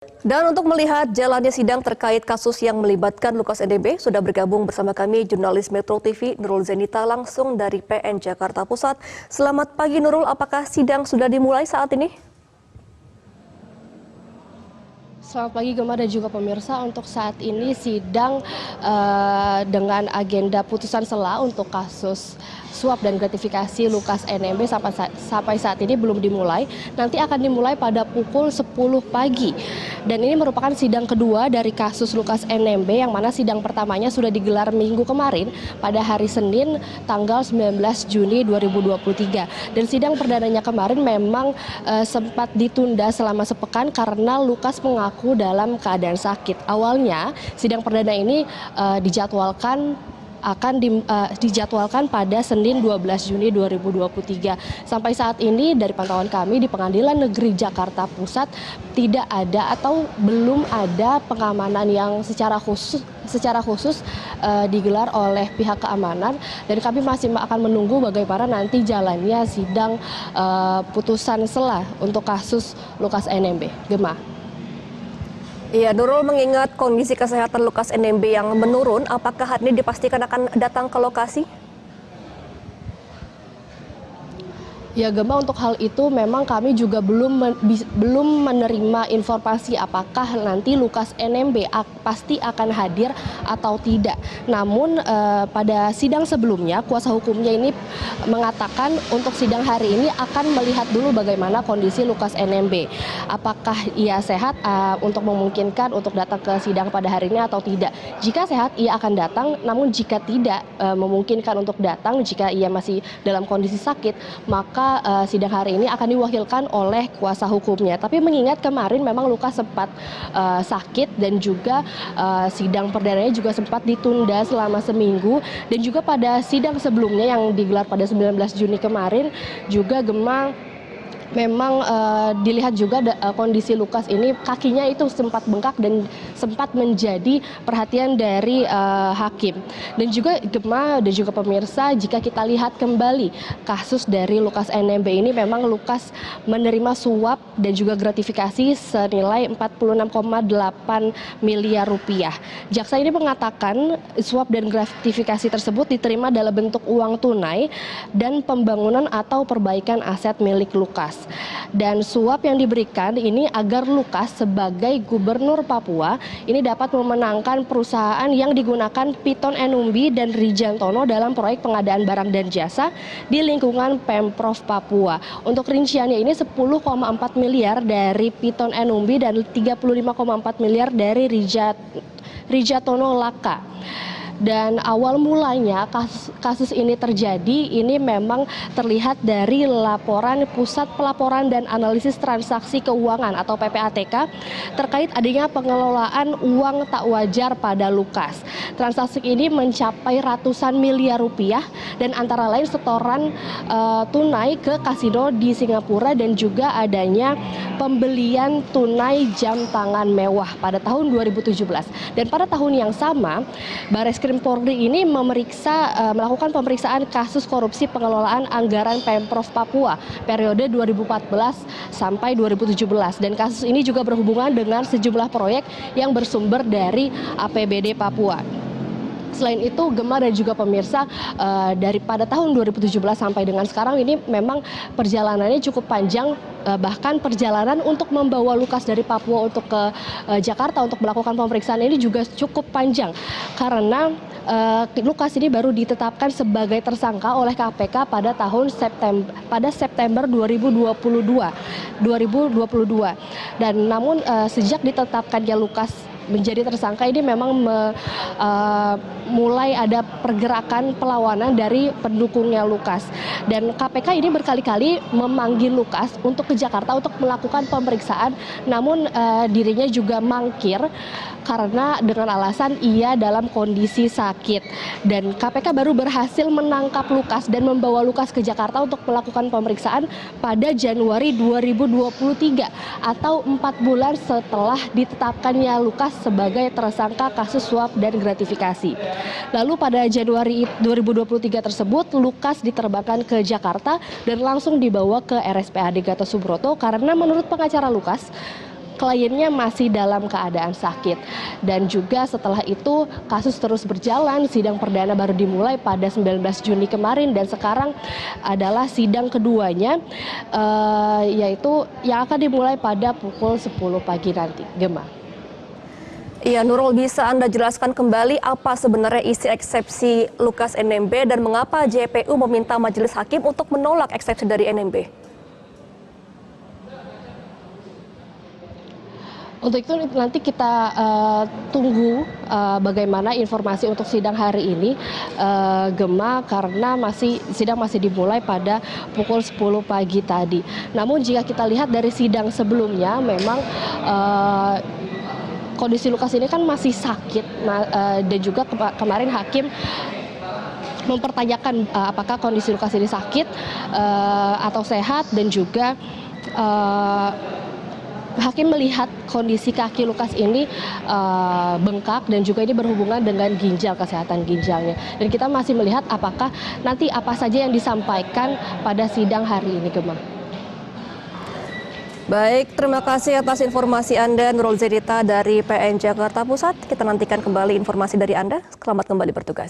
Dan untuk melihat jalannya sidang terkait kasus yang melibatkan Lukas NMB, sudah bergabung bersama kami jurnalis Metro TV Nurul Zenita langsung dari PN Jakarta Pusat. Selamat pagi Nurul, apakah sidang sudah dimulai saat ini? Selamat pagi Gemma dan juga pemirsa. Untuk saat ini sidang dengan agenda putusan sela untuk kasus suap dan gratifikasi Lukas NMB sampai saat ini belum dimulai. Nanti akan dimulai pada pukul 10 pagi. Dan ini merupakan sidang kedua dari kasus Lukas NMB yang mana sidang pertamanya sudah digelar minggu kemarin pada hari Senin tanggal 19 Juni 2023. Dan sidang perdananya kemarin memang sempat ditunda selama sepekan karena Lukas mengaku dalam keadaan sakit. Awalnya sidang perdana ini dijadwalkan pada Senin 12 Juni 2023. Sampai saat ini dari pantauan kami di Pengadilan Negeri Jakarta Pusat tidak ada atau belum ada pengamanan yang secara khusus digelar oleh pihak keamanan, dan kami masih akan menunggu bagaimana nanti jalannya sidang putusan sela untuk kasus Lukas NMB. Gemma. Iya, Nurul, mengingat kondisi kesehatan Lukas NMB yang menurun, apakah hari ini dipastikan akan datang ke lokasi? Ya Gemma, untuk hal itu memang kami juga belum menerima informasi apakah nanti Lukas NMB pasti akan hadir atau tidak. Namun pada sidang sebelumnya kuasa hukumnya ini mengatakan untuk sidang hari ini akan melihat dulu bagaimana kondisi Lukas NMB. Apakah ia sehat untuk memungkinkan untuk datang ke sidang pada hari ini atau tidak. Jika sehat ia akan datang, namun jika tidak memungkinkan untuk datang, jika ia masih dalam kondisi sakit, maka sidang hari ini akan diwakilkan oleh kuasa hukumnya. Tapi mengingat kemarin memang Lukas sempat sakit dan juga sidang perdananya juga sempat ditunda selama seminggu, dan juga pada sidang sebelumnya yang digelar pada 19 Juni kemarin juga Gemma memang dilihat juga kondisi Lukas ini, kakinya itu sempat bengkak dan sempat menjadi perhatian dari hakim. Dan juga Gemma dan juga pemirsa, jika kita lihat kembali kasus dari Lukas NMB ini, memang Lukas menerima suap dan juga gratifikasi senilai 46,8 miliar rupiah. Jaksa ini mengatakan suap dan gratifikasi tersebut diterima dalam bentuk uang tunai dan pembangunan atau perbaikan aset milik Lukas. Dan suap yang diberikan ini agar Lukas sebagai gubernur Papua ini dapat memenangkan perusahaan yang digunakan Piton Enumbi dan Rijantono dalam proyek pengadaan barang dan jasa di lingkungan Pemprov Papua. Untuk rinciannya ini 10,4 miliar dari Piton Enumbi dan 35,4 miliar dari Rijatono Laka. Dan awal mulanya kasus ini terjadi ini memang terlihat dari laporan Pusat Pelaporan dan Analisis Transaksi Keuangan atau PPATK terkait adanya pengelolaan uang tak wajar pada Lukas. Transaksi ini mencapai ratusan miliar rupiah dan antara lain setoran tunai ke kasino di Singapura dan juga adanya pembelian tunai jam tangan mewah pada tahun 2017. Dan pada tahun yang sama Barreskrim Polri ini melakukan pemeriksaan kasus korupsi pengelolaan anggaran Pemprov Papua periode 2014 sampai 2017, dan kasus ini juga berhubungan dengan sejumlah proyek yang bersumber dari APBD Papua. Selain itu, Gemma dan juga pemirsa, pada tahun 2017 sampai dengan sekarang ini memang perjalanannya cukup panjang, bahkan perjalanan untuk membawa Lukas dari Papua untuk ke Jakarta untuk melakukan pemeriksaan ini juga cukup panjang karena Lukas ini baru ditetapkan sebagai tersangka oleh KPK pada September 2022. Dan namun sejak ditetapkannya Lukas menjadi tersangka ini memang mulai ada pergerakan perlawanan dari pendukungnya Lukas, dan KPK ini berkali-kali memanggil Lukas untuk ke Jakarta untuk melakukan pemeriksaan, namun dirinya juga mangkir karena dengan alasan ia dalam kondisi sakit. Dan KPK baru berhasil menangkap Lukas dan membawa Lukas ke Jakarta untuk melakukan pemeriksaan pada Januari 2023 atau 4 bulan setelah ditetapkannya Lukas sebagai tersangka kasus suap dan gratifikasi. Lalu pada Januari 2023 tersebut Lukas diterbangkan ke Jakarta dan langsung dibawa ke RSPAD Gatot Subroto karena menurut pengacara Lukas, kliennya masih dalam keadaan sakit. Dan juga setelah itu kasus terus berjalan, sidang perdana baru dimulai pada 19 Juni kemarin dan sekarang adalah sidang keduanya, yaitu yang akan dimulai pada pukul 10 pagi nanti. Gemma. Iya, Nurul, bisa Anda jelaskan kembali apa sebenarnya isi eksepsi Lukas NMB dan mengapa JPU meminta majelis hakim untuk menolak eksepsi dari NMB? Untuk itu nanti kita tunggu bagaimana informasi untuk sidang hari ini, Gemma, karena sidang masih dimulai pada pukul 10 pagi tadi. Namun jika kita lihat dari sidang sebelumnya, memang kondisi Lukas ini kan masih sakit dan juga kemarin hakim mempertanyakan apakah kondisi Lukas ini sakit atau sehat, dan juga hakim melihat kondisi kaki Lukas ini bengkak dan juga ini berhubungan dengan ginjal, kesehatan ginjalnya. Dan kita masih melihat apakah nanti apa saja yang disampaikan pada sidang hari ini, Gemma. Baik, terima kasih atas informasi Anda, Nurul Zenita dari PN Jakarta Pusat. Kita nantikan kembali informasi dari Anda. Selamat kembali bertugas.